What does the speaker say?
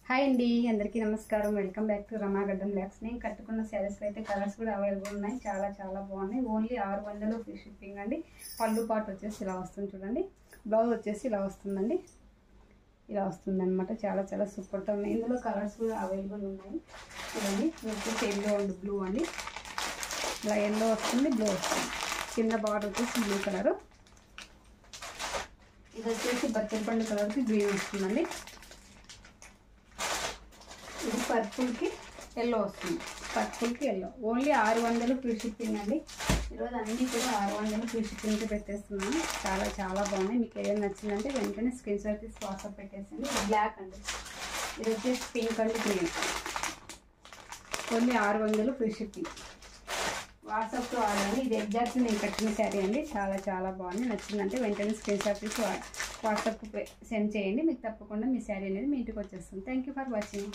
Hi అండి, అందరికీ నమస్కారం. Welcome back to Ramagaddam blogs. నేను కట్టుకున్న శారీస్లో అయితే కలర్స్ కూడా అవైలబుల్ ఉన్నాయి. చాలా బాగున్నాయి. ఓన్లీ 600 ఫ్రీ షిప్పింగ్ అండి. పళ్ళు పాటు వచ్చేసి ఇలా వస్తుంది చూడండి. బ్లౌజ్ వచ్చేసి ఇలా వస్తుందండి. ఇలా వస్తుంది అనమాట. చాలా సూపర్గా ఉన్నాయి. ఇందులో కలర్స్ కూడా అవైలబుల్ ఉన్నాయి చూడండి. వచ్చేసి ఎల్లో అండ్ బ్లూ అండి. ఇలా ఎల్లో వస్తుంది, బ్లూ వస్తుంది. కింద బార్డర్ వచ్చేసి బ్లూ కలరు. ఇది వచ్చేసి బచ్చల పండు కలర్కి గ్రీన్ వస్తుందండి. ఇది పర్పుల్కి ఎల్లో వస్తుంది. పర్పుల్కి ఎల్లో ఓన్లీ 600 ఫ్రీ షిప్పింగ్ అండి. ఈరోజు అన్నీ కూడా 600 ఫ్రీ షిప్పింగ్కి పెట్టేస్తున్నాను. చాలా బాగున్నాయి. మీకు ఏదైనా నచ్చిందంటే వెంటనే స్క్రీన్ షాట్ తీసి వాట్సాప్ పెట్టేసింది. ఇది బ్లాక్ అండి. ఇది వచ్చేసి pink and green. Only 600 free shipping. వాట్సాప్లో వాడండి. ఇది ఎగ్జాక్ట్లీ నేను కట్టిన శారీ అండి. చాలా బాగుంది. నచ్చిందంటే వెంటనే స్క్రీన్ షాట్ తీసి వాట్సాప్కి సెండ్ చేయండి. మీకు తప్పకుండా మీ శారీ అనేది మీ ఇంటికి వచ్చేస్తుంది. Thank you for watching.